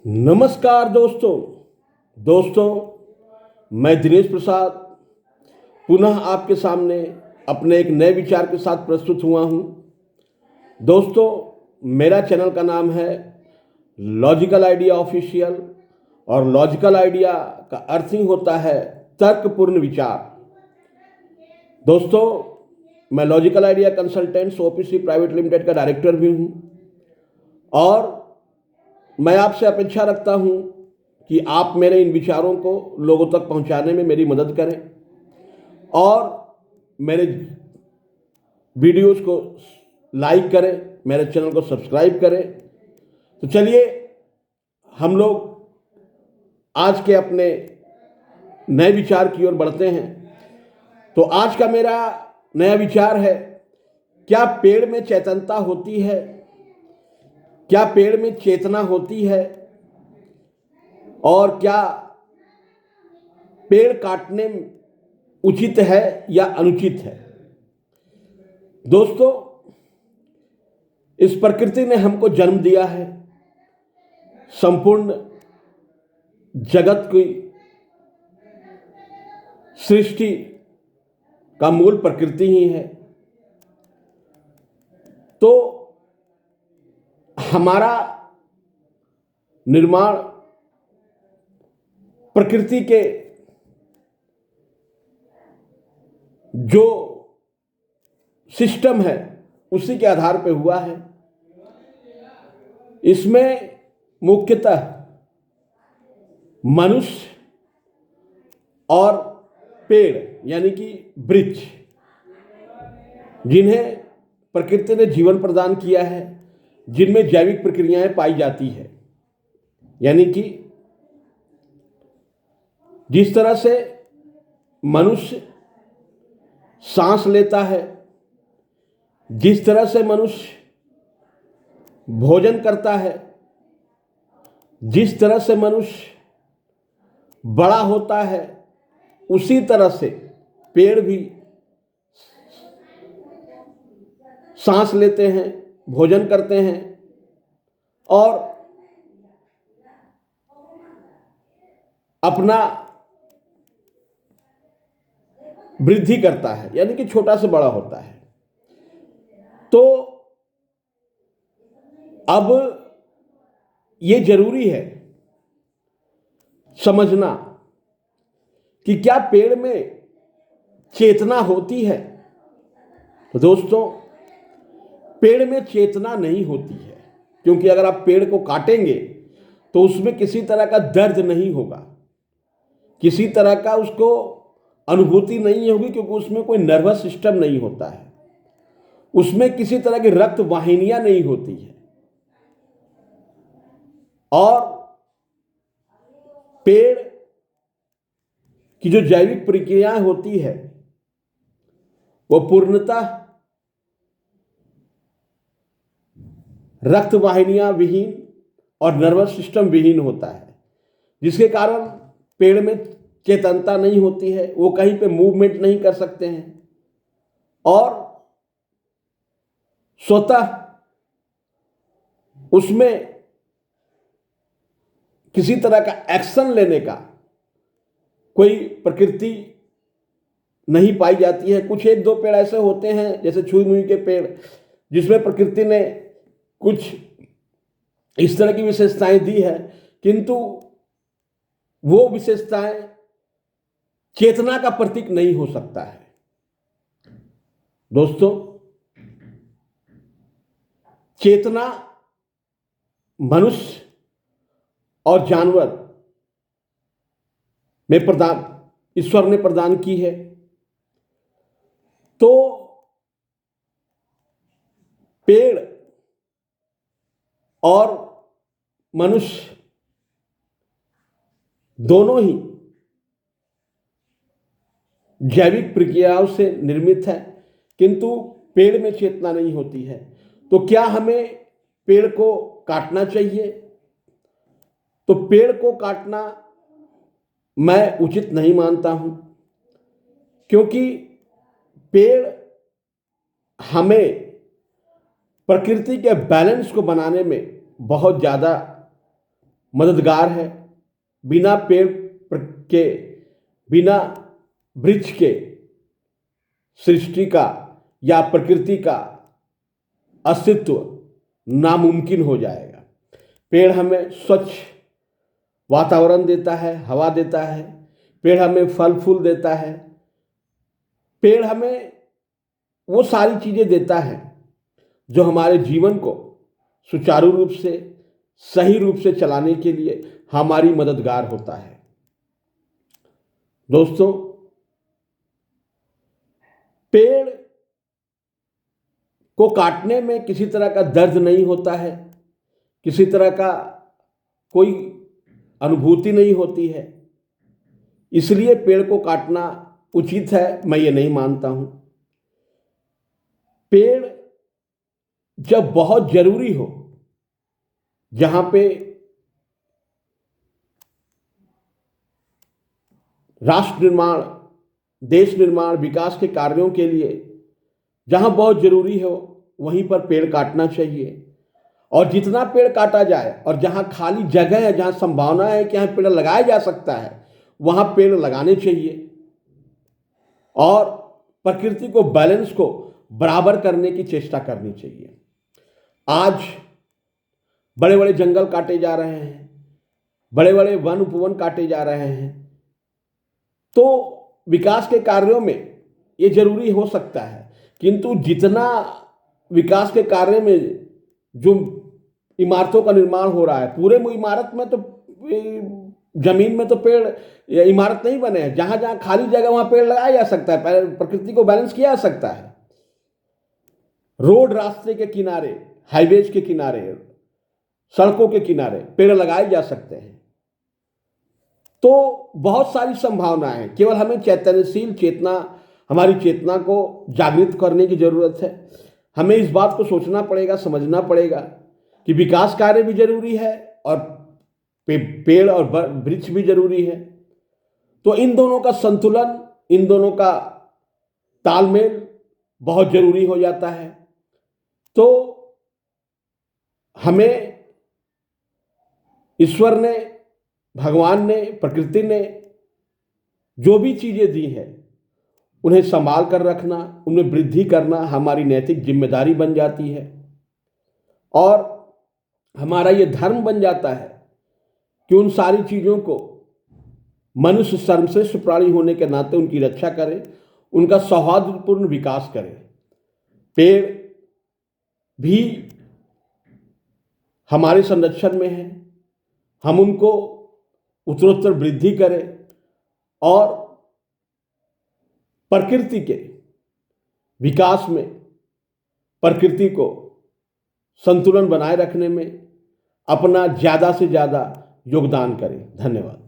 नमस्कार दोस्तों मैं दिनेश प्रसाद पुनः आपके सामने अपने एक नए विचार के साथ प्रस्तुत हुआ हूँ। दोस्तों, मेरा चैनल का नाम है लॉजिकल आइडिया ऑफिशियल और लॉजिकल आइडिया का अर्थ ही होता है तर्कपूर्ण विचार। दोस्तों, मैं logical idea consultants OPC private limited का डायरेक्टर भी हूँ और मैं आपसे अपेक्षा रखता हूं कि आप मेरे इन विचारों को लोगों तक पहुंचाने में मेरी मदद करें और मेरे वीडियोस को लाइक करें, मेरे चैनल को सब्सक्राइब करें। तो चलिए हम लोग आज के अपने नए विचार की ओर बढ़ते हैं। तो आज का मेरा नया विचार है, क्या पेड़ में चेतनता होती है? क्या पेड़ में चेतना होती है? और क्या पेड़ काटने उचित है या अनुचित है? दोस्तों, इस प्रकृति ने हमको जन्म दिया है। संपूर्ण जगत की सृष्टि का मूल प्रकृति ही है। तो हमारा निर्माण प्रकृति के जो सिस्टम है उसी के आधार पर हुआ है। इसमें मुख्यतः मनुष्य और पेड़ यानी कि वृक्ष, जिन्हें प्रकृति ने जीवन प्रदान किया है, जिनमें जैविक प्रक्रियाएं पाई जाती है, यानी कि जिस तरह से मनुष्य सांस लेता है, जिस तरह से मनुष्य भोजन करता है, जिस तरह से मनुष्य बड़ा होता है, उसी तरह से पेड़ भी सांस लेते हैं, भोजन करते हैं और अपना वृद्धि करता है, यानी कि छोटा से बड़ा होता है। तो अब ये जरूरी है समझना कि क्या पेड़ में चेतना होती है। तो दोस्तों, पेड़ में चेतना नहीं होती है, क्योंकि अगर आप पेड़ को काटेंगे तो उसमें किसी तरह का दर्द नहीं होगा, किसी तरह का उसको अनुभूति नहीं होगी, क्योंकि उसमें कोई नर्वस सिस्टम नहीं होता है, उसमें किसी तरह की रक्त वाहिनियां नहीं होती है और पेड़ की जो जैविक प्रक्रियाएं होती है वो पूर्णतः रक्त वाहिनियां विहीन और नर्वस सिस्टम विहीन होता है, जिसके कारण पेड़ में चेतनता नहीं होती है, वो कहीं पे मूवमेंट नहीं कर सकते हैं और स्वतः उसमें किसी तरह का एक्शन लेने का कोई प्रकृति नहीं पाई जाती है। कुछ एक दो पेड़ ऐसे होते हैं, जैसे छुई मुई के पेड़, जिसमें प्रकृति ने कुछ इस तरह की विशेषताएं दी है, किंतु वो विशेषताएं चेतना का प्रतीक नहीं हो सकता है। दोस्तों, चेतना मनुष्य और जानवर में ईश्वर ने प्रदान की है। तो पेड़ और मनुष्य दोनों ही जैविक प्रक्रियाओं से निर्मित है, किंतु पेड़ में चेतना नहीं होती है। तो क्या हमें पेड़ को काटना चाहिए? तो पेड़ को काटना मैं उचित नहीं मानता हूं, क्योंकि पेड़ हमें प्रकृति के बैलेंस को बनाने में बहुत ज़्यादा मददगार है। बिना पेड़ के, बिना वृक्ष के सृष्टि का या प्रकृति का अस्तित्व नामुमकिन हो जाएगा। पेड़ हमें स्वच्छ वातावरण देता है, हवा देता है, पेड़ हमें फल फूल देता है, पेड़ हमें वो सारी चीज़ें देता है जो हमारे जीवन को सुचारू रूप से, सही रूप से चलाने के लिए हमारी मददगार होता है। दोस्तों, पेड़ को काटने में किसी तरह का दर्द नहीं होता है, किसी तरह का कोई अनुभूति नहीं होती है, इसलिए पेड़ को काटना उचित है, मैं ये नहीं मानता हूं। पेड़ जब बहुत जरूरी हो, जहां पे राष्ट्र निर्माण, देश निर्माण, विकास के कार्यों के लिए जहां बहुत जरूरी हो, वहीं पर पेड़ काटना चाहिए। और जितना पेड़ काटा जाए और जहां खाली जगह है, जहां संभावना है कि यहाँ पेड़ लगाया जा सकता है, वहां पेड़ लगाने चाहिए और प्रकृति को, बैलेंस को बराबर करने की चेष्टा करनी चाहिए। आज बड़े बड़े जंगल काटे जा रहे हैं, बड़े बड़े वन उपवन काटे जा रहे हैं, तो विकास के कार्यों में ये जरूरी हो सकता है, किंतु जितना विकास के कार्य में जो इमारतों का निर्माण हो रहा है, पूरे इमारत में तो, जमीन में तो पेड़, इमारत नहीं बने हैं, जहां जहां खाली जगह वहां पेड़ लगाया जा सकता है, प्रकृति को बैलेंस किया जा सकता है। रोड, रास्ते के किनारे, हाईवेज के किनारे, सड़कों के किनारे पेड़ लगाए जा सकते हैं। तो बहुत सारी संभावनाएं हैं, केवल हमें चैतन्यशील चेतना, हमारी चेतना को जागृत करने की जरूरत है। हमें इस बात को सोचना पड़ेगा, समझना पड़ेगा कि विकास कार्य भी जरूरी है और पेड़ और वृक्ष भी जरूरी है। तो इन दोनों का संतुलन, इन दोनों का तालमेल बहुत जरूरी हो जाता है। तो हमें ईश्वर ने, भगवान ने, प्रकृति ने जो भी चीजें दी हैं, उन्हें संभाल कर रखना, उनमें वृद्धि करना हमारी नैतिक जिम्मेदारी बन जाती है और हमारा ये धर्म बन जाता है कि उन सारी चीजों को मनुष्य सर्वश्रेष्ठ प्राणी होने के नाते उनकी रक्षा करें, उनका सौहार्दपूर्ण विकास करें। पेड़ भी हमारे संरक्षण में है, हम उनको उत्तरोत्तर वृद्धि करें और प्रकृति के विकास में, प्रकृति को संतुलन बनाए रखने में अपना ज्यादा से ज्यादा योगदान करें। धन्यवाद।